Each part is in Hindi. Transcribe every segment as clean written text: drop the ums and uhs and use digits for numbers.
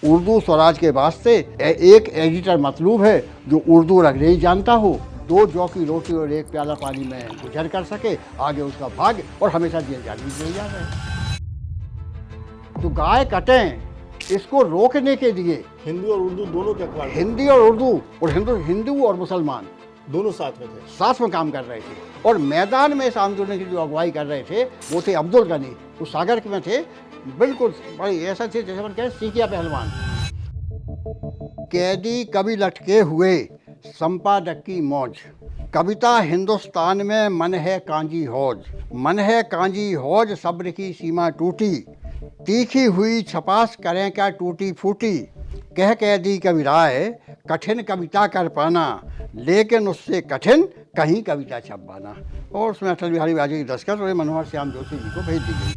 उर्दू स्वराज के वास्ते एक एडिटर मतलूब है जो उर्दू और अंग्रेजी जानता हो, 2 जौ की रोटी और 1 प्याला पानी में गुजर कर सके, आगे उसका भाग्य और हमेशा जेल जाने की जा रहे हैं। तो गाय कटें, इसको रोकने के लिए हिंदी और उर्दू दोनों के अखबार, हिंदी और उर्दू और हिंदू और मुसलमान दोनों साथ में थे, साथ में काम कर रहे थे। और मैदान में इस आंदोलन की जो अगुवाई कर रहे थे वो थे अब्दुल गनी, वो सागर में थे, बिल्कुल ऐसा थे जैसे हम कहें सीकिया पहलवान। कैदी कभी लटके हुए, संपादक की मौज, कविता हिंदुस्तान में मन है कांजी हौज, मन है कांजी हौज, सब्र की सीमा टूटी, तीखी हुई छपास करें क्या टूटी फूटी, कह कैदी कवि राय कठिन कविता कर पाना, लेकिन उससे कठिन कहीं कविता छप पाना। और उसमें अटल बिहारी वाजपेयी की दस्तखत और मनोहर श्याम जोशी जी को भेज दी गई।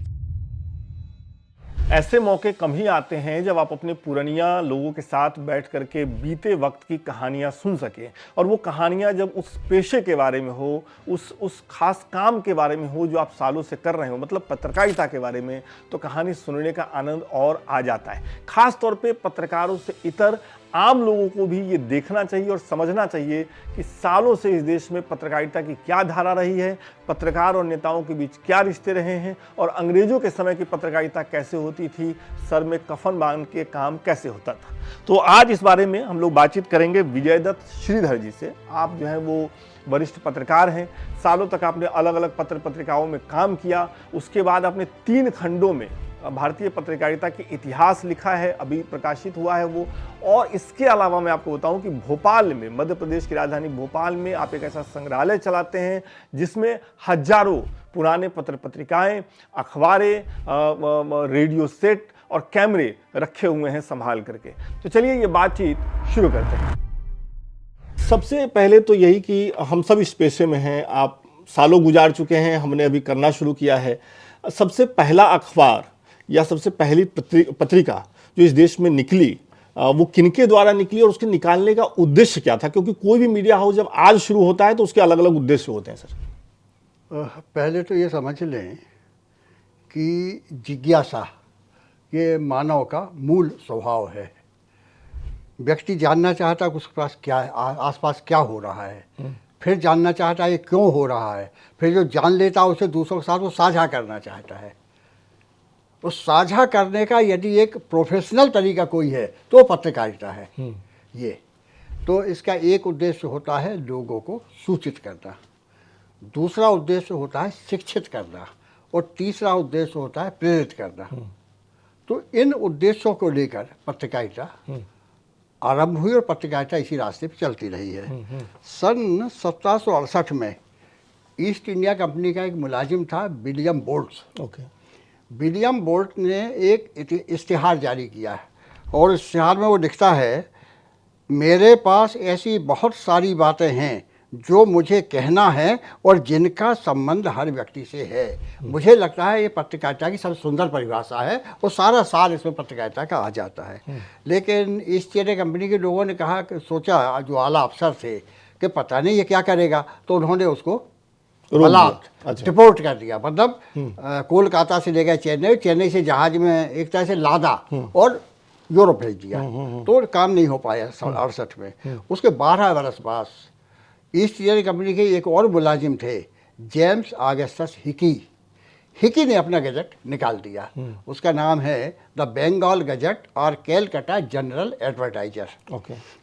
ऐसे मौके कम ही आते हैं जब आप अपने पुरनिया लोगों के साथ बैठ करके बीते वक्त की कहानियां सुन सकें, और वो कहानियां जब उस पेशे के बारे में हो, उस खास काम के बारे में हो जो आप सालों से कर रहे हो, मतलब पत्रकारिता के बारे में, तो कहानी सुनने का आनंद और आ जाता है। खास तौर पे पत्रकारों से इतर आम लोगों को भी ये देखना चाहिए और समझना चाहिए कि सालों से इस देश में पत्रकारिता की क्या धारा रही है, पत्रकार और नेताओं के बीच क्या रिश्ते रहे हैं, और अंग्रेजों के समय की पत्रकारिता कैसे होती थी, सर में कफन बांध के काम कैसे होता था। तो आज इस बारे में हम लोग बातचीत करेंगे विजय दत्त श्रीधर जी से। आप जो है वो वरिष्ठ पत्रकार हैं, सालों तक आपने अलग अलग पत्र पत्रिकाओं में काम किया, उसके बाद आपने 3 खंडों में भारतीय पत्रकारिता के इतिहास लिखा है, अभी प्रकाशित हुआ है वो। और इसके अलावा मैं आपको बताऊं कि भोपाल में, मध्य प्रदेश की राजधानी भोपाल में आप एक ऐसा संग्रहालय चलाते हैं जिसमें हजारों पुराने पत्र पत्रिकाएं, अखबारें, रेडियो सेट और कैमरे रखे हुए हैं संभाल करके। तो चलिए ये बातचीत शुरू करते हैं। सबसे पहले तो यही कि हम सब इस पेशे में हैं, आप सालों गुजार चुके हैं, हमने अभी करना शुरू किया है। सबसे पहला अखबार या सबसे पहली पत्रिका जो इस देश में निकली, वो किनके द्वारा निकली और उसके निकालने का उद्देश्य क्या था? क्योंकि कोई भी मीडिया हाउस जब आज शुरू होता है तो उसके अलग अलग उद्देश्य होते हैं सर। पहले तो ये समझ लें कि जिज्ञासा ये मानव का मूल स्वभाव है। व्यक्ति जानना चाहता है कि उसके पास क्या है, आसपास क्या हो रहा है, फिर जानना चाहता है ये क्यों हो रहा है, फिर जो जान लेता है उसे दूसरों के साथ वो साझा करना चाहता है। उस साझा करने का यदि एक प्रोफेशनल तरीका कोई है तो पत्रकारिता है। ये तो इसका एक उद्देश्य होता है लोगों को सूचित करना, दूसरा उद्देश्य होता है शिक्षित करना, और तीसरा उद्देश्य होता है प्रेरित करना। तो इन उद्देश्यों को लेकर पत्रकारिता आरंभ हुई और पत्रकारिता इसी रास्ते पर चलती रही है। सन 1768 में ईस्ट इंडिया कंपनी का एक मुलाजिम था विलियम बोल्ट। विलियम बोल्ट ने एक इश्तिहार जारी किया है, और इश्तिहार में वो लिखता है, मेरे पास ऐसी बहुत सारी बातें हैं जो मुझे कहना है और जिनका संबंध हर व्यक्ति से है। मुझे लगता है ये पत्रकारिता की सबसे सुंदर परिभाषा है, और सारा सार इसमें पत्रकारिता का आ जाता है। लेकिन ईस्ट इंडिया कंपनी के लोगों ने कहा कि सोचा, जो आला अफसर थे, कि पता नहीं ये क्या करेगा, तो उन्होंने उसको डिपोर्ट कर दिया। मतलब कोलकाता से ले गए चेन्नई, चेन्नई से जहाज में एक तरह से लादा और यूरोप भेज दिया। तो काम नहीं हो पाया 68 में। उसके 12 बरस बाद ईस्ट इंडिया कंपनी के एक और मुलाजिम थे, जेम्स ऑगस्टस हिकी ने अपना गजट निकाल दिया। उसका नाम है द बंगाल गजट और कैलकाटा जनरल एडवर्टाइजर।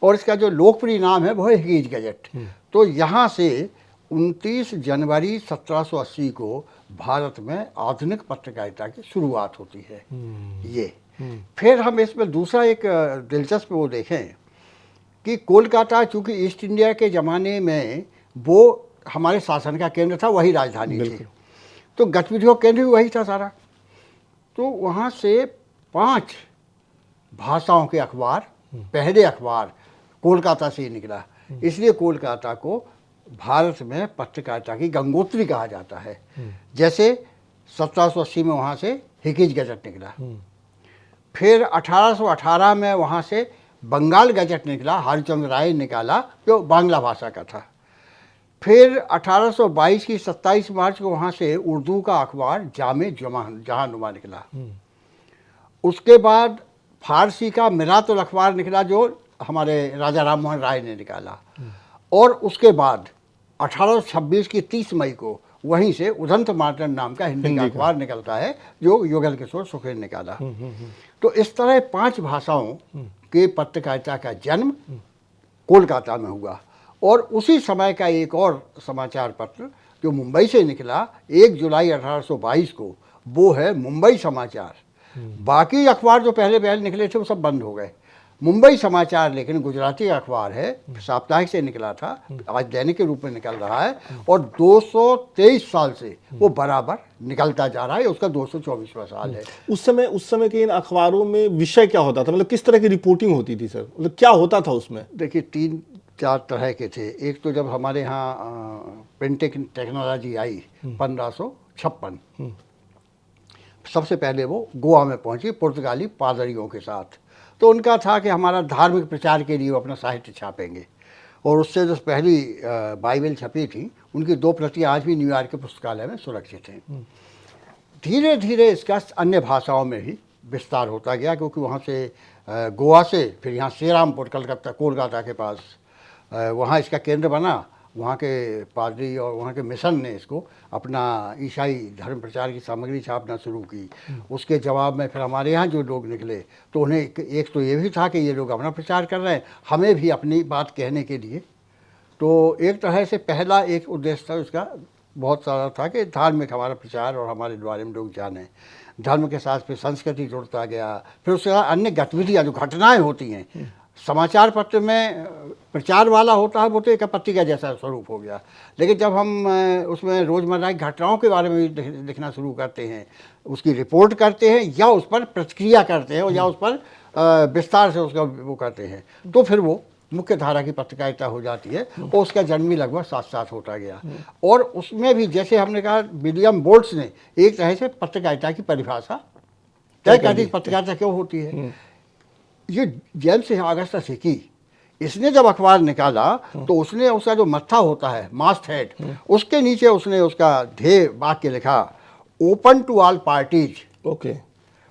और इसका जो लोकप्रिय नाम है वो है हिकीज गजट। तो यहाँ से 29 जनवरी 1780 को भारत में आधुनिक पत्रकारिता की शुरुआत होती है। ये फिर हम इसमें दूसरा एक दिलचस्प वो देखें कि कोलकाता, चूँकि ईस्ट इंडिया के ज़माने में वो हमारे शासन का केंद्र था, वही राजधानी थी, तो गतिविधियों का केंद्र भी वही था सारा। तो वहाँ से 5 भाषाओं के अखबार, पहले अखबार कोलकाता से ही निकला। इसलिए कोलकाता को भारत में पत्रकारिता की गंगोत्री कहा जाता है। जैसे 1780 में वहाँ से हिकीज गजट निकला, फिर 1818 में वहाँ से बंगाल गजट निकला, हरिचंद्र राय निकाला जो बांग्ला भाषा का था। फिर 1822 की 27 मार्च को वहाँ से उर्दू का अखबार जामे जहानुमा निकला। उसके बाद फारसी का मिरातुल अखबार निकला जो हमारे राजा राम मोहन राय ने निकाला, और उसके बाद 1826 की 30 मई को वहीं से उदंत मार्तंड नाम का हिंदी का अखबार निकलता है जो युगल किशोर सुखेर ने निकाला। तो इस तरह 5 भाषाओं के पत्रकारिता का जन्म कोलकाता में हुआ। और उसी समय का एक और समाचार पत्र जो मुंबई से निकला 1 जुलाई 1822 को, वो है मुंबई समाचार। बाकी अखबार जो पहले पहले निकले थे वो सब बंद हो गए। मुंबई समाचार लेकिन गुजराती अखबार है, साप्ताहिक से निकला था, आज दैनिक के रूप में निकल रहा है, और 223 साल से वो बराबर निकलता जा रहा है। उसका 224वां साल है। उस समय के इन अखबारों में विषय क्या होता था, मतलब किस तरह की रिपोर्टिंग होती थी सर, मतलब क्या होता था उसमें? देखिए 3-4 तरह के थे। एक तो जब हमारे यहाँ प्रिंटिंग टेक्नोलॉजी आई 1556, सबसे पहले वो गोवा में पहुंची पुर्तगाली पादरियों के साथ। तो उनका था कि हमारा धार्मिक प्रचार के लिए वो अपना साहित्य छापेंगे, और उससे जो पहली बाइबल छपी थी उनकी 2 प्रतियां आज भी न्यूयॉर्क के पुस्तकालय में सुरक्षित हैं। धीरे धीरे इसका अन्य भाषाओं में ही विस्तार होता गया, क्योंकि वहाँ से गोवा से फिर यहाँ श्रीरामपुर कोलकाता के पास वहाँ इसका केंद्र बना। वहाँ के पादरी और वहाँ के मिशन ने इसको अपना ईसाई धर्म प्रचार की सामग्री छापना शुरू की। उसके जवाब में फिर हमारे यहाँ जो लोग निकले तो उन्हें एक तो ये भी था कि ये लोग अपना प्रचार कर रहे हैं, हमें भी अपनी बात कहने के लिए। तो एक तरह से पहला एक उद्देश्य था उसका बहुत सारा था कि धार्मिक हमारा प्रचार और हमारे बारे में लोग जानें। धर्म के साथ फिर संस्कृति जुड़ता गया, फिर उसके बाद अन्य गतिविधियाँ जो घटनाएँ होती हैं। समाचार पत्र में प्रचार वाला होता है वो तो एक पत्रिका जैसा स्वरूप हो गया, लेकिन जब हम उसमें रोज़मर्रा की घटनाओं के बारे में भी लिखना शुरू करते हैं, उसकी रिपोर्ट करते हैं या उस पर प्रतिक्रिया करते हैं या उस पर विस्तार से उसका वो करते हैं, तो फिर वो मुख्य धारा की पत्रकारिता हो जाती है। और उसका जन्म भी लगभग साथ साथ होता गया। और उसमें भी जैसे हमने कहा विलियम बोल्ट्स ने एक तरह से पत्रकारिता की परिभाषा तय कर दी। पत्रकारिता क्यों होती है, ये जेम्स ऑगस्टस हिकी, इसने जब अखबार निकाला तो उसने उसका जो मत्था होता है मास्ट हेड, उसके नीचे उसने उसका ध्येय वाक्य लिखा, open to all parties, okay,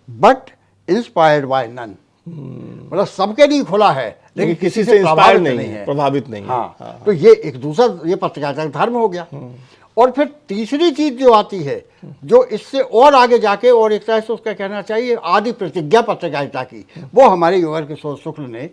but inspired by none. मतलब सबके लिए खुला है लेकिन किसी से इंस्पायर्ड नहीं है, प्रभावित नहीं है। हाँ, तो ये एक दूसरा ये पत्रकारिता का धर्म हो गया। और फिर तीसरी चीज जो आती है जो इससे और आगे जाके, और एक तरह से उसका कहना चाहिए आदि प्रतिज्ञा पत्रकारिता की, वो हमारे युगल किशोर शुक्ल ने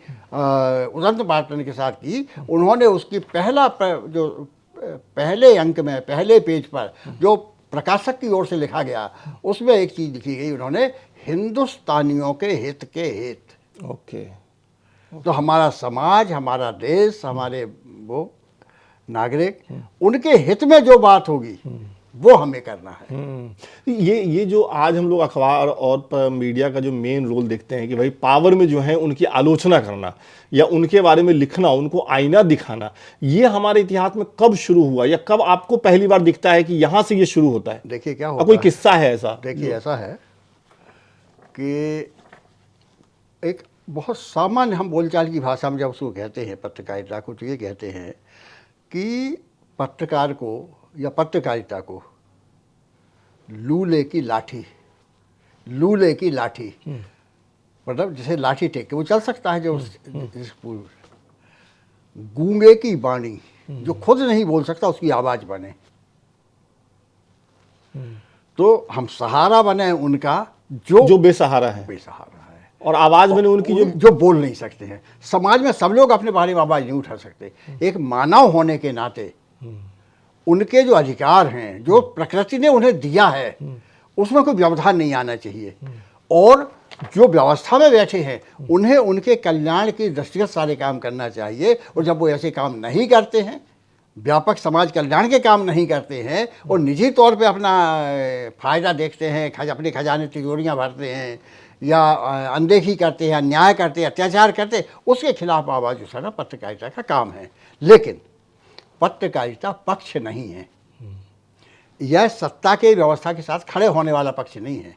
उदंत मार्तंड के साथ की। उन्होंने उसकी जो पहले अंक में पहले पेज पर जो प्रकाशक की ओर से लिखा गया उसमें एक चीज लिखी गई, उन्होंने हिंदुस्तानियों के हित के हित। ओके, तो हमारा समाज, हमारा देश, हमारे वो नागरिक, उनके हित में जो बात होगी वो हमें करना है। ये जो आज हम लोग अखबार और मीडिया का जो मेन रोल देखते हैं कि भाई पावर में जो है उनकी आलोचना करना या उनके बारे में लिखना, उनको आईना दिखाना, ये हमारे इतिहास में कब शुरू हुआ या कब आपको पहली बार दिखता है कि यहाँ से ये शुरू होता है? देखिए क्या होता कोई किस्सा है ऐसा? देखिए ऐसा है कि एक बहुत सामान्य हम बोलचाल की भाषा में जब उसको कहते हैं पत्रकारिता को, तो ये कहते हैं कि पत्रकार को या पत्रकारिता को लूले की लाठी मतलब जैसे लाठी टेक के वो चल सकता है जो गूंगे की वाणी जो खुद नहीं बोल सकता उसकी आवाज बने। तो हम सहारा बने उनका जो बेसहारा है और आवाज बने उनकी जो बोल नहीं सकते हैं। समाज में सब लोग अपने बारे में आवाज नहीं उठा सकते। एक मानव होने के नाते उनके जो अधिकार हैं, जो प्रकृति ने उन्हें दिया है, उसमें कोई व्यवधान नहीं आना चाहिए। और जो व्यवस्था में बैठे हैं उन्हें उनके कल्याण की दृष्टिगत सारे काम करना चाहिए। और जब वो ऐसे काम नहीं करते हैं, व्यापक समाज कल्याण के काम नहीं करते हैं और निजी तौर पे अपना फायदा देखते हैं, अपने खजाने तिजोरियाँ भरते हैं या अनदेखी करते हैं, अन्याय करते हैं, अत्याचार करते हैं, उसके खिलाफ आवाज़ उठाना पत्रकारिता का काम है। लेकिन पत्रकारिता पक्ष नहीं है, यह सत्ता के व्यवस्था के साथ खड़े होने वाला पक्ष नहीं है।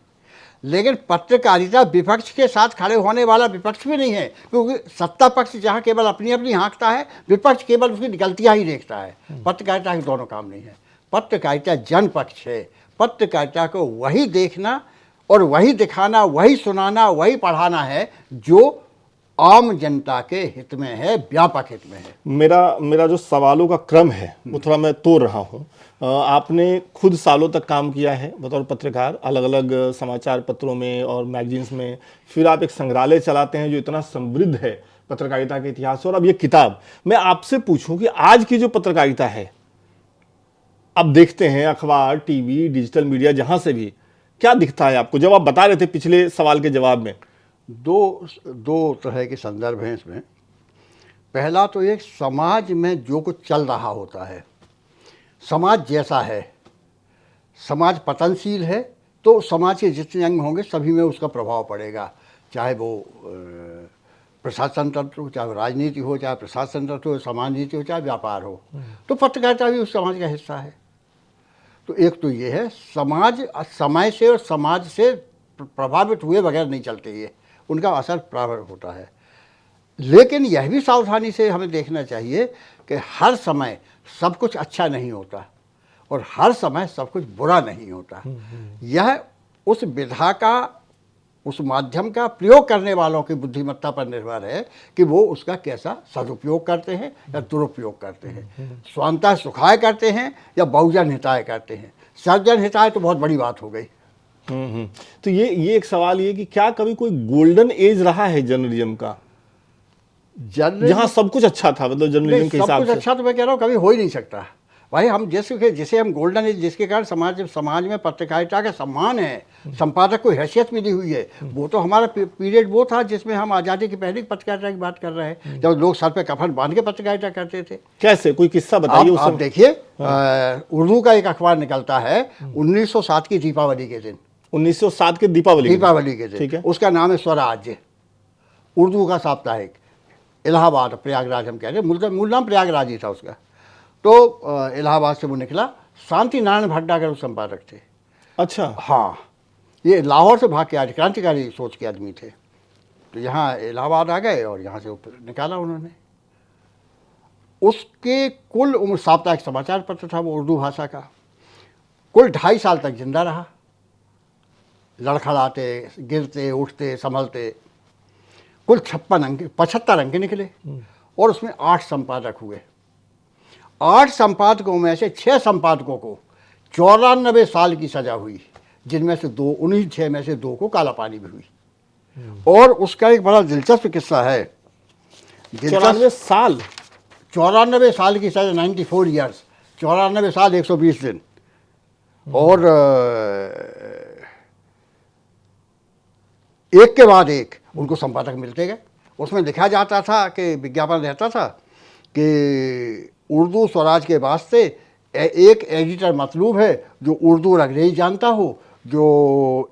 लेकिन पत्रकारिता विपक्ष के साथ खड़े होने वाला विपक्ष भी नहीं है, क्योंकि सत्ता पक्ष जहाँ केवल अपनी अपनी हाँकता है, विपक्ष केवल उसकी गलतियाँ ही देखता है। पत्रकारिता के दोनों काम नहीं है। पत्रकारिता जन पक्ष है। पत्रकारिता को वही देखना और वही दिखाना, वही सुनाना, वही पढ़ाना है जो आम जनता के हित में है, व्यापक हित में है। मेरा जो सवालों का क्रम है वो थोड़ा मैं तोड़ रहा हूँ। आपने खुद सालों तक काम किया है बतौर पत्रकार, अलग अलग समाचार पत्रों में और मैगजीन्स में, फिर आप एक संग्रहालय चलाते हैं जो इतना समृद्ध है पत्रकारिता के इतिहास से, और अब ये किताब। मैं आपसे पूछूं कि आज की जो पत्रकारिता है, अब देखते हैं अखबार, टीवी, डिजिटल मीडिया, जहां से भी, क्या दिखता है आपको? जब आप बता रहे थे पिछले सवाल के जवाब में, दो तरह के संदर्भ हैं इसमें। पहला तो एक समाज में जो कुछ चल रहा होता है, समाज जैसा है, समाज पतनशील है तो समाज के जितने अंग होंगे सभी में उसका प्रभाव पड़ेगा, चाहे वो प्रशासन तंत्र हो, चाहे राजनीति हो, चाहे प्रशासन तंत्र हो, समाज नीति हो, चाहे व्यापार हो। तो पत्रकारिता भी उस समाज का हिस्सा है। तो एक तो ये है, समाज समय से और समाज से प्रभावित हुए बगैर नहीं चलते, ये उनका असर प्रभावित होता है। लेकिन यह भी सावधानी से हमें देखना चाहिए कि हर समय सब कुछ अच्छा नहीं होता और हर समय सब कुछ बुरा नहीं होता। यह उस विधा का, उस माध्यम का प्रयोग करने वालों की बुद्धिमत्ता पर निर्भर है कि वो उसका कैसा सदुपयोग करते हैं या दुरुपयोग करते हैं, स्वांतः सुखाय करते हैं या बहुजन हिताय करते हैं। सर्वजन हिताय तो बहुत बड़ी बात हो गई। तो ये एक सवाल ये कि क्या कभी कोई गोल्डन एज रहा है जर्नलिज्म का, जहां सब कुछ अच्छा था? मतलब जर्नलिज्म के सब हिसाब कुछ से अच्छा तो मैं कह रहा हूँ कभी हो ही नहीं सकता भाई। हम जिसे हम गोल्डन एज, जिसके कारण समाज में पत्रकारिता का सम्मान है, संपादक को हैसियत मिली हुई है, वो तो हमारा पीरियड वो था जिसमें हम आज़ादी की पहली पत्रकारिता की बात कर रहे हैं, जब लोग सर पे कफन बांध के पत्रकारिता करते थे। कैसे, कोई किस्सा बताइए। आप देखिए, उर्दू का एक अखबार निकलता है 1907 की दीपावली के दिन, 1907 के दीपावली के दिन, ठीक है। उसका नाम है स्वराज, उर्दू का साप्ताहिक, इलाहाबाद, प्रयागराज हम कह रहे हैं, मूल नाम प्रयागराज ही था उसका। तो इलाहाबाद से वो निकला। शांति नारायण भट्टागर उस संपादक थे। अच्छा। हाँ, ये लाहौर से भाग के आए, क्रांतिकारी सोच के आदमी थे। तो यहाँ इलाहाबाद आ गए और यहाँ से ऊपर निकाला उन्होंने। उसके कुल उम्र, साप्ताहिक समाचार पत्र था वो उर्दू भाषा का, कुल 2.5 साल तक जिंदा रहा, लड़खड़ाते, गिरते, उठते, संभलते। कुल 75 अंक निकले और उसमें 8 संपादक हुए। 8 संपादकों में से 6 संपादकों को 94 साल की सजा हुई, जिनमें से 2, उन्हीं 6 में से 2 को काला पानी भी हुई। और उसका एक बड़ा दिलचस्प किस्सा है। 94 साल 94 साल की सजा, 94 ईयर्स, 94 साल 120 दिन। और एक के बाद एक उनको संपादक मिलते गए। उसमें लिखा जाता था कि, विज्ञापन रहता था कि उर्दू स्वराज के वास्ते एक एडिटर मतलूब है जो उर्दू और अंग्रेजी जानता हो, जो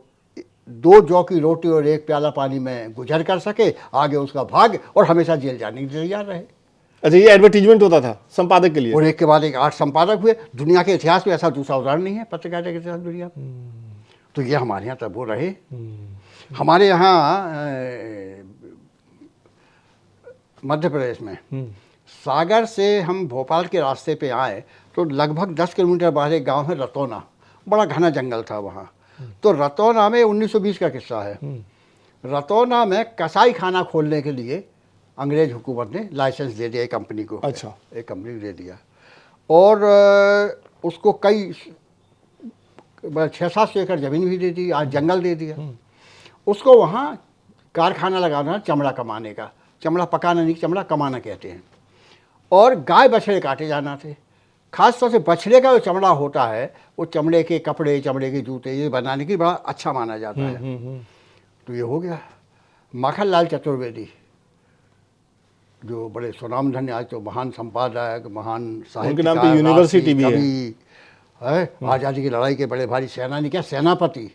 2 जौ की रोटी और 1 प्याला पानी में गुजर कर सके, आगे उसका भाग, और हमेशा जेल जाने के लिए तैयार रहे। अच्छा, ये एडवर्टीजमेंट होता था संपादक के लिए। और एक के बाद एक 8 संपादक हुए। दुनिया के इतिहास में ऐसा दूसरा उदाहरण नहीं है पत्रकारिता के इतिहास दुनिया में। तो ये हमारे यहाँ तब वो रहे। हमारे यहाँ मध्य प्रदेश में सागर से हम भोपाल के रास्ते पे आए तो लगभग 10 किलोमीटर बाहर एक गांव है रतौना, बड़ा घना जंगल था वहाँ। तो रतौना में 1920 का किस्सा है। रतौना में कसाई खाना खोलने के लिए अंग्रेज हुकूमत ने लाइसेंस दे दिया एक कंपनी को। अच्छा। एक कंपनी को दे दिया और उसको कई 600-700 एकड़ ज़मीन भी दे दी, आज जंगल दे दिया। उसको वहाँ कारखाना लगाना चमड़ा कमाने का, चमड़ा पकाना नहीं, चमड़ा कमाना कहते हैं। और गाय बछड़े काटे जाना थे। खास तौर से बछड़े का जो चमड़ा होता है वो चमड़े के कपड़े, चमड़े के जूते ये बनाने की बड़ा अच्छा माना जाता है। तो ये हो गया। माखनलाल चतुर्वेदी जो बड़े सुनामधन्य, आज तो महान संपादक, महान साहित्यकार, उनके नाम पे यूनिवर्सिटी भी है, आज़ादी की लड़ाई के बड़े भारी सेनानी, क्या सेनापति,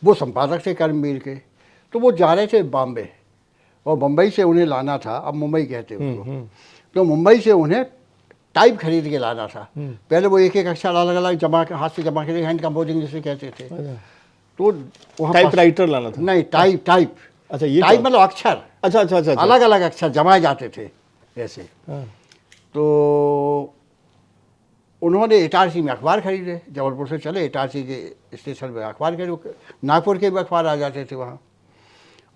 वो संपादक थे कर्मवीर के। तो वो जा रहे थे बॉम्बे और मुंबई से उन्हें लाना था, अब मुंबई कहते हैं उसको। तो मुंबई से उन्हें टाइप खरीद के लाना था। पहले वो एक अक्षर अलग अलग हाथ से जमा के, हैंड कंपोजिंग जिसे कहते थे। तो वहाँ टाइप राइटर लाना था? नहीं, टाइप। अच्छा, ये टाइप मतलब अक्षर। अच्छा अच्छा अच्छा, अलग अलग अक्षर जमाए जाते थे ऐसे। तो उन्होंने इटारसी में अखबार खरीदे, जबलपुर से चले इटारसी के स्टेशन पे अखबार खरीदे, नागपुर के भी अखबार आ जाते थे वहाँ,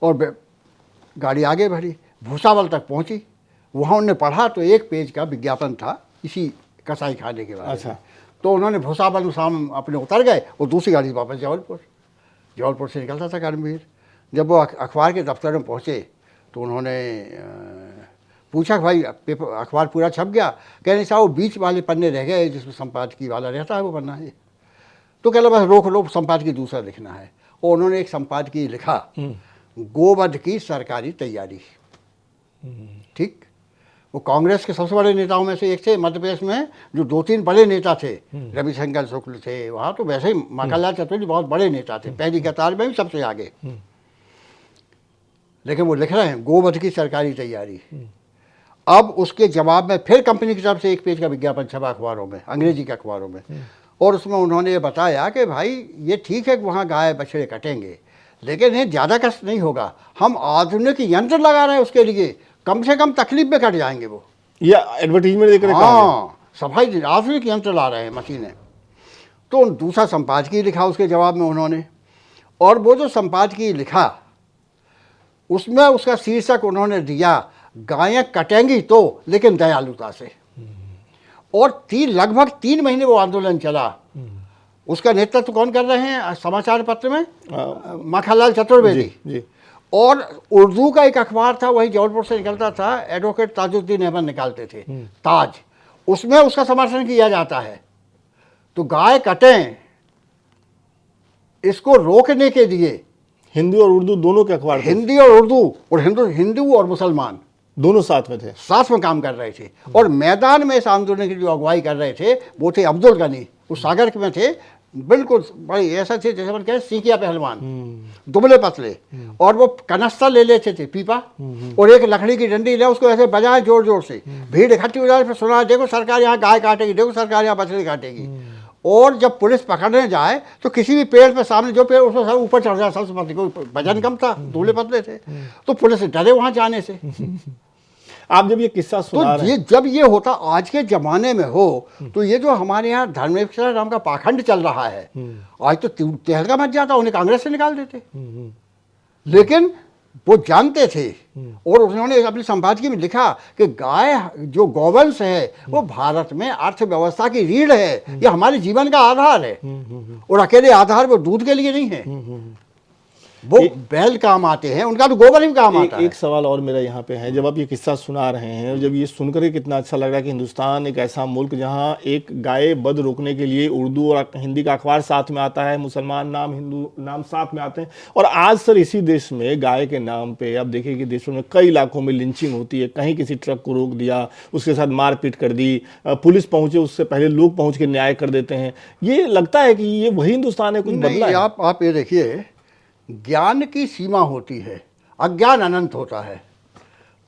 और गाड़ी आगे बढ़ी, भूसावल तक पहुँची। वहाँ उन्होंने पढ़ा तो एक पेज का विज्ञापन था इसी कसाई खाने के बारे में। तो उन्होंने भूसावल में शाम अपने उतर गए और दूसरी गाड़ी वापस जबलपुर से निकलता था कर्मवीर। जब वो अखबार के दफ्तर में पहुँचे तो उन्होंने पूछा कि भाई पेपर अखबार पूरा छप गया? कहने साहब वो बीच वाले पन्ने रह गए जिसमें संपादकीय वाला रहता है, वो पन्ना है। तो कह लो बस रोक लो, संपादकीय दूसरा लिखना है। और उन्होंने एक संपादकीय लिखा, गोवध की सरकारी तैयारी। ठीक, वो कांग्रेस के सबसे बड़े नेताओं में से एक थे मध्य प्रदेश में, जो 2-3 बड़े नेता थे। रविशंकर शुक्ल थे वहाँ, तो वैसे ही माखनलाल चतुर्वेदी बहुत बड़े नेता थे, पहली कतार में भी सबसे आगे। लेकिन वो लिख रहे हैं गोवध की सरकारी तैयारी। अब उसके जवाब में फिर कंपनी की तरफ से एक पेज का विज्ञापन छपा अखबारों में, अंग्रेजी के अखबारों में, और उसमें उन्होंने ये बताया कि भाई ये ठीक है कि वहाँ गाय बछड़े कटेंगे, लेकिन ये ज़्यादा कष्ट नहीं होगा, हम आधुनिक यंत्र लगा रहे हैं उसके लिए, कम से कम तकलीफ में कट जाएंगे वो। ये एडवर्टीजमेंट देकर हाँ, सफाई आधुनिक यंत्र ला रहे हैं, मशीनें। तो दूसरा संपादकीय लिखा उसके जवाब में उन्होंने, और वो जो संपादकीय लिखा उसमें उसका शीर्षक उन्होंने दिया, गायें कटेंगी तो लेकिन दयालुता से। और लगभग 3 महीने वो आंदोलन चला। उसका नेतृत्व कौन कर रहे हैं समाचार पत्र में? माखनलाल चतुर्वेदी। और उर्दू का एक अखबार था, वही जबलपुर से निकलता था, एडवोकेट ताजुद्दीन अहमद निकालते थे, ताज। उसमें उसका समर्थन किया जाता है। तो गाय कटें, इसको रोकने के लिए हिंदी और उर्दू दोनों के अखबार, हिंदी और उर्दू, और हिंदू और मुसलमान दोनों साथ में थे, साथ में काम कर रहे थे। और मैदान में इस आंदोलन की जो अगुवाई कर रहे थे वो थे अब्दुल गनी, उस सागर में थे, बिल्कुल बड़े ऐसा थे जैसे हम कहें सीकिया पहलवान, दुबले पतले। और वो कनस्ता ले लेते थे, पीपा, और एक लकड़ी की डंडी ले, उसको ऐसे बजाए जोर जोर से, भीड़ इकट्ठी हो जाए, फिर सुना देखो सरकार यहाँ गाय काटेगी, देखो सरकार यहाँ बछड़े काटेगी। और जब पुलिस पकड़ने जाए तो किसी भी पेड़ पे सामने जो पेड़ उसमें सब ऊपर चढ़ जाए, सबसे पतले, कोई वजन कम था, दुबले पतले थे, तो पुलिस डरे वहाँ जाने से। आप जब ये किस्सा सुना रहे हैं, जब ये होता आज के जमाने में हो, तो ये जो हमारे यहाँ धर्मेश्वर नाम का पाखंड चल रहा है, आज तो तहलका मच जाता, उन्हें कांग्रेस से निकाल देते। लेकिन वो जानते थे, और उन्होंने अपनी संपादकीय में लिखा कि गाय जो गौवंश है वो भारत में अर्थव्यवस्था की रीढ़ है, ये हमारे जीवन का आधार है। और अकेले आधार वो दूध के लिए नहीं है, वो बैल काम आते हैं, उनका तो गोबर भी काम आता है। एक सवाल और मेरा यहाँ पे है, जब आप ये किस्सा सुना रहे हैं, जब ये सुनकर के कितना अच्छा लग रहा है कि हिंदुस्तान एक ऐसा मुल्क जहाँ एक गाय वध रोकने के लिए उर्दू और हिंदी का अखबार साथ में आता है, मुसलमान नाम, हिंदू नाम साथ में आते हैं। और आज सर इसी देश में गाय के नाम पे आप देखिए कि देशों में कई इलाकों में लिंचिंग होती है, कहीं किसी ट्रक को रोक दिया, उसके साथ मारपीट कर दी, पुलिस पहुंचे उससे पहले लोग पहुंच के न्याय कर देते हैं। ये लगता है कि ये वही हिंदुस्तान है, कुछ बदला है? आप ये देखिए, ज्ञान की सीमा होती है, अज्ञान अनंत होता है।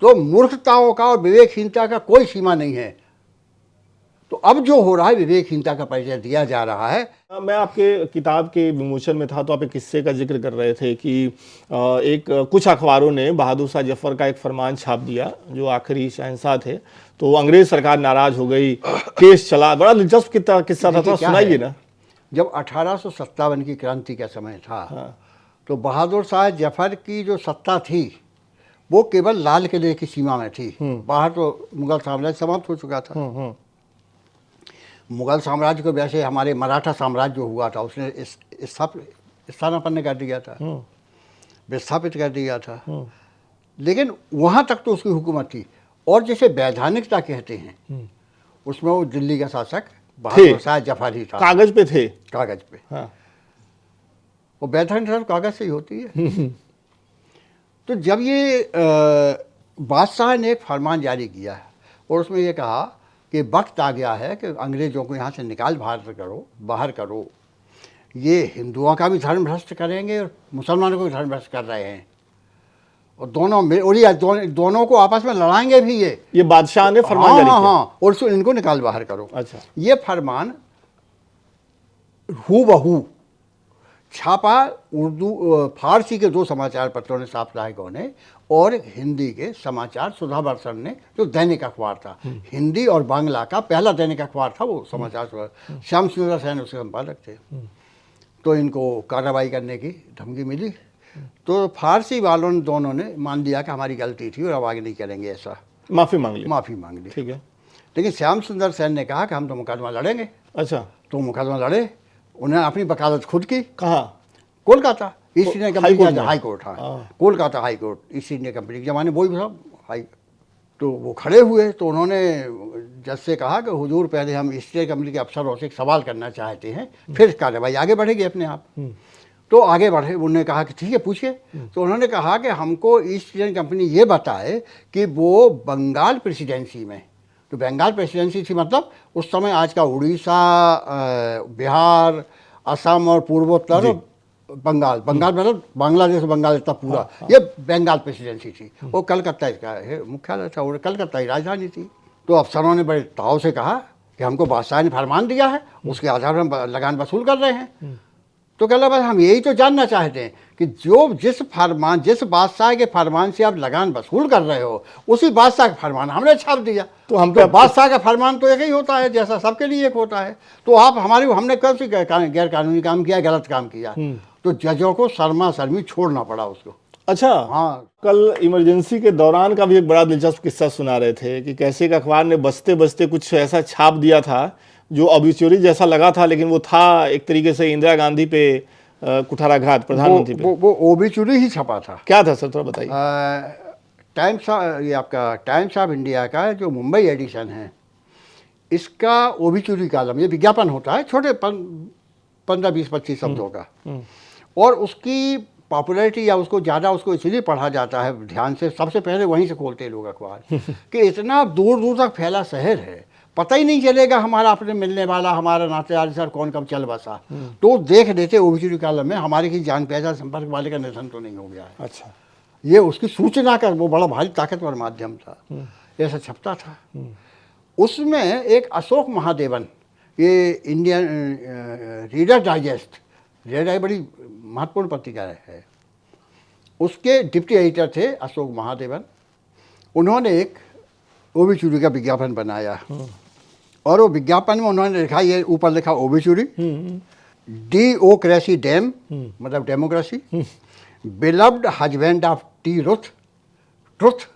तो मूर्खताओं का और विवेकहीनता का कोई सीमा नहीं है। तो अब जो हो रहा है, विवेकहीनता का परिचय दिया जा रहा है। मैं आपके किताब के विमोचन में था तो आप एक किस्से का जिक्र कर रहे थे कि कुछ अखबारों ने बहादुर शाह जफर का एक फरमान छाप दिया, जो आखिरी शहंशाह थे, तो अंग्रेज सरकार नाराज हो गई, केस चला। बड़ा दिलचस्प किस्सा था, सुनाइए ना। जब 1857 की क्रांति का समय था, तो बहादुर शाह जफर की जो सत्ता थी वो केवल लाल किले की सीमा में थी। बाहर तो मुगल साम्राज्य समाप्त हो चुका था। मुगल साम्राज्य को वैसे हमारे मराठा साम्राज्य जो हुआ था उसने स्थानापन्न कर दिया था, विस्थापित कर दिया था। लेकिन वहाँ तक तो उसकी हुकूमत थी। और जैसे वैधानिकता कहते हैं, उसमें वो दिल्ली का शासक बहादुर शाह जफर ही था। कागज पे थे, कागज पे। वो वैधानिकता कागज से ही होती है। तो जब ये बादशाह ने एक फरमान जारी किया है और उसमें ये कहा कि वक्त आ गया है कि अंग्रेज़ों को यहाँ से बाहर करो, ये हिंदुओं का भी धर्म भ्रष्ट करेंगे और मुसलमानों को भी धर्म भ्रष्ट कर रहे हैं, और दोनों को आपस में लड़ाएंगे भी। ये बादशाह ने फरमान जारी किया। हाँ, और इनको निकाल बाहर करो। अच्छा, ये फरमान हूबहू छापा उर्दू फारसी के 2 समाचार पत्रों ने, साप्ताहिकों ने, और हिंदी के समाचार सुधावर्षण ने, जो दैनिक अखबार था। हिंदी और बांग्ला का पहला दैनिक अखबार था वो समाचार सुधार। श्याम सुंदर सेन उसके संपादक थे। तो इनको कार्रवाई करने की धमकी मिली। तो फारसी वालों ने, दोनों ने मान लिया कि हमारी गलती थी और अब आगे नहीं करेंगे ऐसा, माफी मांग ली। माफ़ी मांग ली। ठीक है। लेकिन श्याम सुंदर सेन ने कहा कि हम तो मुकदमा लड़ेंगे। अच्छा, तो मुकदमा लड़े। उन्होंने अपनी वकालत खुद की। कहाँ? Kolkata east India high court company में? हाई कोर्ट, हाँ, हाँ। Kolkata high court, east India company के ज़माने वही सब हाई। तो वो खड़े हुए। तो उन्होंने जज से कहा कि हुजूर, पहले हम ईस्ट इंडिया कंपनी के अफसरों से एक सवाल करना चाहते हैं, फिर कार्रवाई आगे बढ़ेगी अपने आप। तो आगे बढ़े। उन्होंने कहा कि ठीक है, पूछिए। तो उन्होंने कहा कि हमको ईस्ट इंडिया कंपनी ये बताए कि वो बंगाल प्रेसिडेंसी में, तो बंगाल प्रेसिडेंसी थी मतलब उस समय आज का उड़ीसा, बिहार, असम और पूर्वोत्तर बंगाल, बंगाल मतलब बांग्लादेश, बंगाल इतना पूरा, ये बंगाल प्रेसिडेंसी थी। वो कलकत्ता इसका है मुख्यालय था, और कलकत्ता ही राजधानी थी। तो अफसरों ने बड़े ताव से कहा कि हमको बादशाह ने फरमान दिया है, उसके आधार पर हम लगान वसूल कर रहे हैं। तो कहला बस हम यही तो जानना चाहते हैं कि जिस बादशाह के फरमान से आप लगान वसूल कर रहे हो, उसी बादशाह का फरमान हमने छाप दिया। तो हम तो बादशाह का फरमान तो एक ही होता है, जैसा सबके लिए एक होता है। तो आप हमने कौन सी गैर कानूनी काम किया, गलत काम किया। तो जजों को शर्मा शर्मी छोड़ना पड़ा उसको। अच्छा, हाँ, कल इमरजेंसी के दौरान का भी एक बड़ा दिलचस्प किस्सा सुना रहे थे कि कैसे एक अखबार ने बचते बचते कुछ ऐसा छाप दिया था जो ऑब्ituary जैसा लगा था, लेकिन वो था एक तरीके से इंदिरा गांधी पे कुठाराघात, प्रधानमंत्री पे। वो ओबिचुरी ही छपा था। क्या था सर, थोड़ा बताइए। ये आपका टाइम्स ऑफ इंडिया का जो मुंबई एडिशन है, इसका ओबिचुरी कॉलम, ये विज्ञापन होता है छोटे 15, 20, 25 शब्दों का, और उसकी पॉपुलैरिटी या उसको ज़्यादा उसको इसलिए पढ़ा जाता है ध्यान से, सबसे पहले वहीं से खोलते हैं लोग अखबार कि इतना दूर दूर तक फैला शहर है, पता ही नहीं चलेगा हमारा अपने मिलने वाला, हमारा नातेदार सर कौन कब चल बसा। तो देख देते ओबिचुरी कॉलम में हमारे की जान पहचान संपर्क वाले का निधन तो नहीं हो गया है। अच्छा, ये उसकी सूचना का वो बड़ा भारी ताकतवर माध्यम था, ऐसा छपता था। उसमें एक अशोक महादेवन, ये इंडियन रीडर डाइजेस्ट, रीडर बड़ी महत्वपूर्ण पत्रिका है, उसके डिप्टी एडिटर थे अशोक महादेवन। उन्होंने एक ओबिचुरी का विज्ञापन बनाया, और वो विज्ञापन में उन्होंने लिखा, ये ऊपर लिखा ओबिचुरी, डेमोक्रेसी डैम मतलब democracy, beloved husband of T truth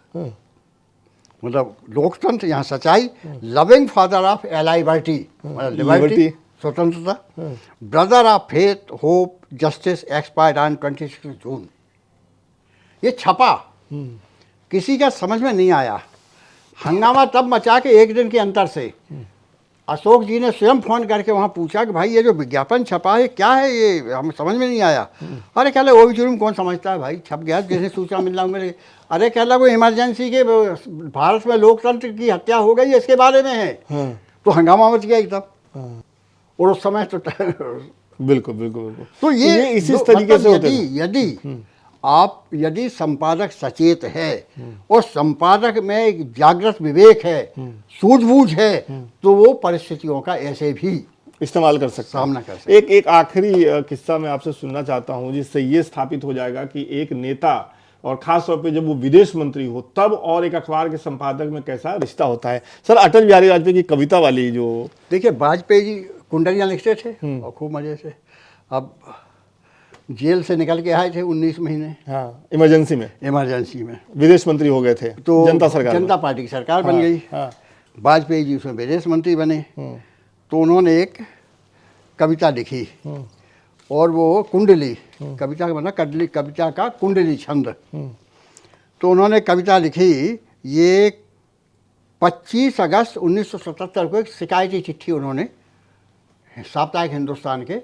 मतलब लोकतंत्र, यहाँ सच्चाई, लविंग फादर ऑफ लिबर्टी मतलब लिबर्टी स्वतंत्रता, brother of faith hope justice expired on 26 जून। ये छपा, किसी का समझ में नहीं आया। हंगामा तब मचा के एक दिन के अंतर से अशोक जी ने स्वयं फोन करके वहाँ पूछा कि भाई ये जो विज्ञापन छपा है क्या है, ये हमें समझ में नहीं आया। अरे कहला ओबिचुरी में कौन समझता है भाई, छप गया, जैसे सूचना मिलना मेरे। अरे कहला वो इमरजेंसी के भारत में लोकतंत्र की हत्या हो गई इसके बारे में है। तो हंगामा मच गया एकदम, और उस समय तो बिल्कुल बिल्कुल बिल्कुल। तो ये इसी तरीके से होते यदि संपादक सचेत है और संपादक में एक जागृत विवेक है, सूझबूझ है, तो वो परिस्थितियों का ऐसे भी इस्तेमाल कर सकता, सामना कर सकता। एक आखिरी किस्सा मैं आपसे सुनना चाहता हूं, जिससे ये स्थापित हो जाएगा कि एक नेता, और खास तौर पे जब वो विदेश मंत्री हो तब, और एक अखबार के संपादक में कैसा रिश्ता होता है। सर, अटल बिहारी वाजपेयी की कविता वाली जो, देखिए वाजपेयी जी कुंडलियाँ लिखते थे और खूब मजे से। अब जेल से निकल के आए थे 19 महीने, हाँ, इमरजेंसी में विदेश मंत्री हो गए थे, तो जनता पार्टी की सरकार बन गई। हाँ। वाजपेयी जी उसमें विदेश मंत्री बने। तो उन्होंने एक कविता लिखी, और वो कुंडली, कविता का मतलब कविता का कुंडली छंद। तो उन्होंने कविता लिखी, ये 25 अगस्त 1977 को एक शिकायती चिट्ठी उन्होंने साप्ताहिक हिंदुस्तान के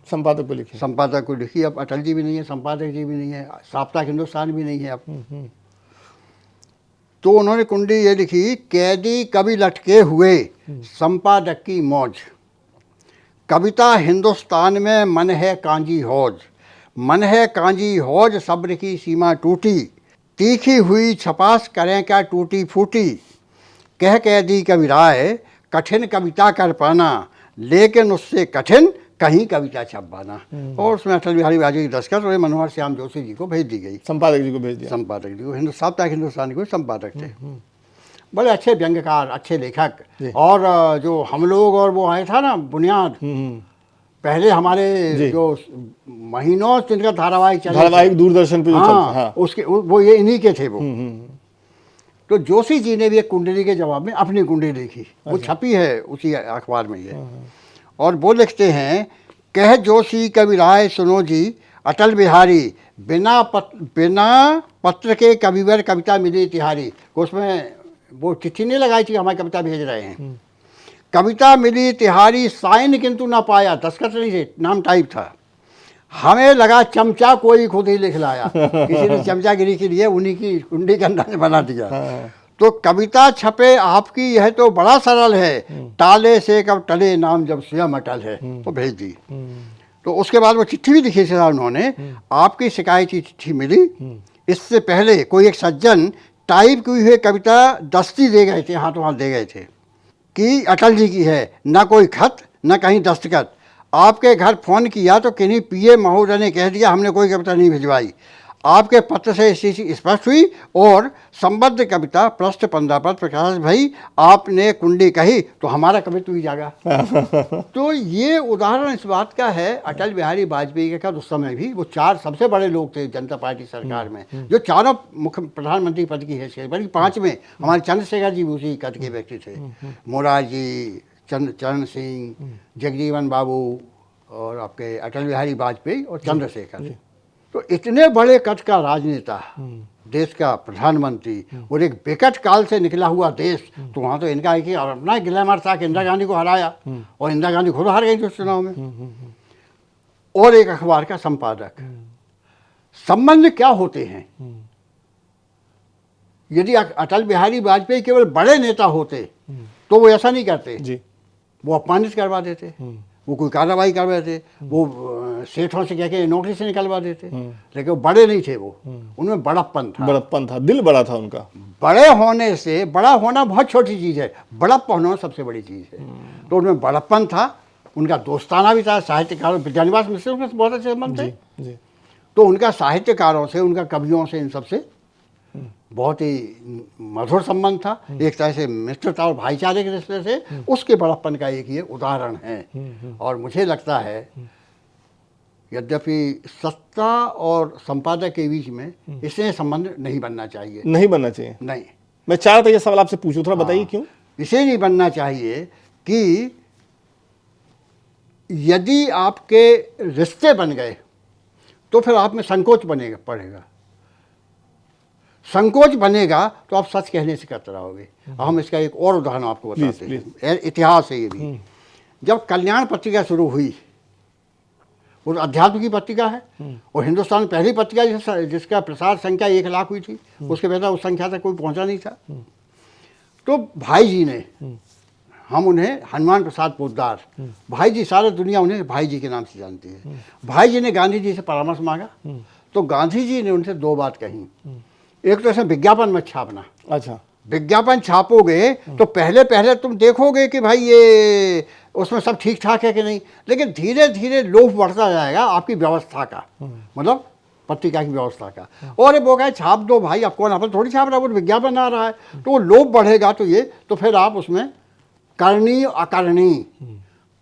संपादक को लिखी। अब अटल जी भी नहीं है, संपादक जी भी नहीं है, साप्ताहिक हिंदुस्तान भी नहीं है अब। तो उन्होंने कुंडली ये लिखी, कैदी कभी लटके हुए संपादक की मौज, कविता हिंदुस्तान में मन है कांजी हौज, मन है कांजी हौज सब्र की सीमा टूटी, तीखी हुई छपास करें क्या टूटी फूटी, कह कैदी कवि राय कठिन कविता कर पाना, लेकिन उससे कठिन कहीं कविता छपवाना। और उसमें अटल बिहारी वाजपेयी की दस्तखत और मनोहर श्याम जोशी जी को भेज दी गई, संपादक जी को भेज दिया। संपादक जी को, साप्ताहिक हिंदुस्तान के संपादक थे। बड़े अच्छे व्यंग्यकार, अच्छे लेखक। और जो हम लोग और वो आया था ना बुनियाद, पहले हमारे जो महीनों जिनका धारावाहिक चला, धारावाहिक दूरदर्शन पे जो चलता, हाँ, उसके वो ये इन्हीं के थे वो। तो जोशी जी ने भी एक कुंडली के जवाब में अपनी कुंडली लिखी, वो छपी है उसी अखबार में ये। और वो लिखते हैं, कह जोशी कवि राय सुनो जी, अटल बिहारी बिना पत्र के कविवर कविता मिली तिहारी। उसमें वो चिट्ठी नहीं लगाई थी हमारी कविता भेज रहे हैं, कविता मिली तिहारी साइन किंतु ना पाया, दस्तखत नहीं थे, नाम टाइप था। हमें लगा चमचा कोई खुद ही लिख लाया, किसी ने चमचागिरी के लिए उन्हीं की कुंडी का अंदाज बना दिया। तो कविता छपे आपकी यह तो बड़ा सरल है, टाले से कब टले नाम जब स्वयं अटल है। तो भेज दी। तो उसके बाद वो चिट्ठी भी लिखी थी उन्होंने, आपकी शिकायती चिट्ठी मिली, इससे पहले कोई एक सज्जन टाइप की हुई कविता दस्ती दे गए थे, हाथों हाथ दे गए थे कि अटल जी की है, ना कोई खत न कहीं दस्तखत। आपके घर फ़ोन किया तो किन्हीं पीए महोदय ने कह दिया हमने कोई कविता नहीं भिजवाई। आपके पत्र से स्थिति स्पष्ट हुई और संबद्ध कविता पृष्ठ 15 पर प्रकाश भाई आपने कुंडी कही तो हमारा कवित्व ही जागा। तो ये उदाहरण इस बात का है, अटल बिहारी वाजपेयी का उस समय भी वो 4 सबसे बड़े लोग थे जनता पार्टी सरकार में, जो चारों मुख्य प्रधानमंत्री पद की हैसियत, बल्कि 5 में हमारे चंद्रशेखर जी भी उसी कद के व्यक्ति थे, मोरारजी, चरण सिंह, जगजीवन बाबू और आपके अटल बिहारी वाजपेयी और चंद्रशेखर। तो इतने बड़े कद का राजनेता, देश का प्रधानमंत्री और एक विकट काल से निकला हुआ देश, तो वहाँ तो इनका एक अपना ग्लैमर था कि इंदिरा गांधी को हराया और इंदिरा गांधी खुद हार गई थी उस चुनाव में, और एक अखबार का संपादक। संबंध क्या होते हैं? यदि अटल बिहारी वाजपेयी केवल बड़े नेता होते तो वो ऐसा नहीं करते जी। वो अपमानित करवा देते, वो कोई कार्रवाई करवा देते, वो सेठों से कह के नौकरी से निकलवा देते, लेकिन वो बड़े नहीं थे, वो उनमें बड़प्पन था, दिल बड़ा था उनका। बड़े होने से, बड़ा होना बहुत छोटी चीज़ है, बड़प्पन होना सबसे बड़ी चीज़ है। तो उनमें बड़प्पन था, उनका दोस्ताना भी था, साहित्यकारों विद्यानिवास मिश्र से बहुत अच्छे संबंध थे। तो उनका साहित्यकारों से, उनका कवियों से, इन सबसे बहुत ही मधुर संबंध था, एक तरह से मित्रता और भाईचारे के रिश्ते से, उसके बड़प्पन का एक ये उदाहरण है। और मुझे लगता है यद्यपि सत्ता और संपादक के बीच में इससे संबंध नहीं बनना चाहिए, नहीं बनना चाहिए। नहीं, मैं चाह रहा था ये सवाल आपसे पूछूं, थोड़ा बताइए क्यों इसे नहीं बनना चाहिए कि यदि आपके रिश्ते बन गए तो फिर आप में संकोच पड़ेगा, संकोच बनेगा तो आप सच कहने से कतराओगे। हम इसका एक और उदाहरण आपको बताते हैं, इतिहास है ये भी। जब कल्याण पत्रिका शुरू हुई, वो अध्यात्म की पत्रिका है और हिंदुस्तान पहली पत्रिका जिसका प्रसार संख्या 1 लाख हुई थी, उसके पहले उस संख्या तक कोई पहुंचा नहीं था। तो भाई जी ने, हम उन्हें हनुमान प्रसाद पोद्दार भाई जी, सारी दुनिया उन्हें भाई जी के नाम से जानती है, भाई जी ने गांधी जी से परामर्श मांगा। तो गांधी जी ने उनसे 2 बात कही। एक तो ऐसा विज्ञापन मत छापना, अच्छा, विज्ञापन छापोगे तो पहले तुम देखोगे कि भाई ये उसमें सब ठीक ठाक है कि नहीं, लेकिन धीरे धीरे लोभ बढ़ता जाएगा आपकी व्यवस्था का, मतलब पत्रिका की व्यवस्था का। और वो कहे छाप दो भाई, अब कौन अपन थोड़ी छाप रहा है, वो विज्ञापन आ रहा है, तो वो लोभ बढ़ेगा। तो फिर आप उसमें करनी अकरणी,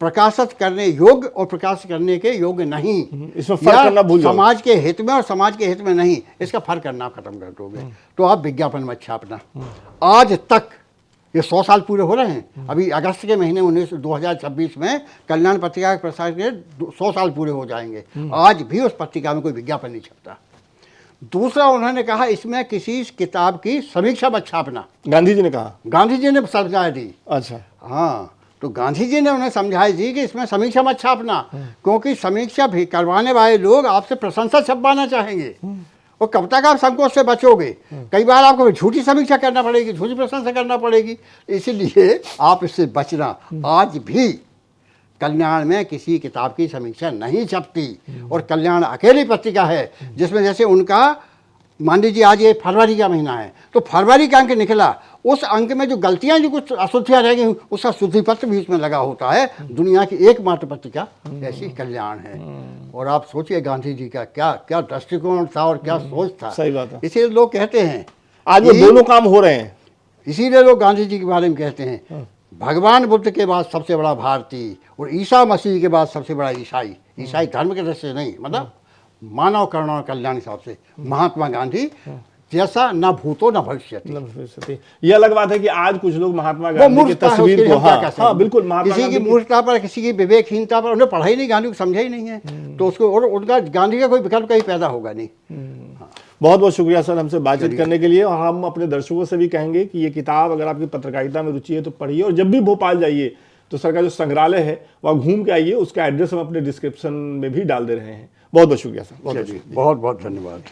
प्रकाशित करने योग्य और प्रकाशित करने के योग्य नहीं, इसमें फर्क करना भूल जाओ। समाज के हित में और समाज के हित में नहीं, इसका फर्क करना खत्म कर दोगे। तो आप विज्ञापन मत छापना। आज तक ये 100 साल पूरे हो रहे हैं, अभी अगस्त के महीने 2026 में कल्याण पत्रिका के प्रसार के 100 साल पूरे हो जाएंगे। आज भी उस पत्रिका में कोई विज्ञापन नहीं छपता। दूसरा, उन्होंने कहा इसमें किसी किताब की समीक्षा मत छापना। गांधी जी ने कहा, गांधी जी ने समझाई दी। अच्छा, हाँ, तो गांधी जी ने उन्हें समझाई दी कि इसमें समीक्षा मत छापना, क्योंकि समीक्षा भी करवाने वाले लोग आपसे प्रशंसा छपवाना चाहेंगे, और कब तक आप संकोच से बचोगे? कई बार आपको झूठी समीक्षा करना पड़ेगी, झूठी प्रशंसा करना पड़ेगी, इसलिए आप इससे बचना। आज भी कल्याण में किसी किताब की समीक्षा नहीं छपती, और कल्याण अकेली पत्रिका है जिसमें जैसे उनका मान लीजिए आज ये फरवरी का महीना है, तो फरवरी का अंक निकला, उस अंक में जो गलतियां, जो कुछ अशुद्धियां रह गई, उसका शुद्धि पत्र भी उसमें लगा होता है। दुनिया की एकमात्र पत्रिका ऐसी कल्याण है। और आप सोचिए गांधी जी का क्या क्या दृष्टिकोण था और क्या सोच था। सही बात है। इसीलिए लोग कहते हैं, आज वो दोनों काम हो रहे हैं। इसीलिए लोग गांधी जी के बारे में कहते हैं, भगवान बुद्ध के बाद सबसे बड़ा भारतीय और ईसा मसीह के बाद सबसे बड़ा ईसाई। ईसाई धर्म के दृष्टि से नहीं, मतलब मानव करुणा और कल्याण के हिसाब से महात्मा गांधी जैसा न भूतो न भविष्य। ये अलग बात है कि आज कुछ लोग महात्मा वो गांधी की मूर्खता है, तस्वीर उसके को, लिए हम क्या कह सकते हैं? बिल्कुल, महात्मा किसी की गांधी मूर्खता पर, किसी की विवेकहीनता पर, उन्हें पढ़ा ही नहीं, गांधी को समझा ही नहीं है, तो उसको, और उनका गांधी का कोई विकल्प कहीं पैदा होगा नहीं। बहुत बहुत शुक्रिया सर हमसे बातचीत करने के लिए। और हम अपने दर्शकों से भी कहेंगे कि ये किताब, अगर आपकी पत्रकारिता में रुचि है तो पढ़िए, और जब भी भोपाल जाइए तो सर का जो संग्रहालय है वहाँ घूम के आइए। उसका एड्रेस हम अपने डिस्क्रिप्शन में भी डाल दे रहे हैं। बहुत बहुत शुक्रिया सर। बहुत बहुत धन्यवाद।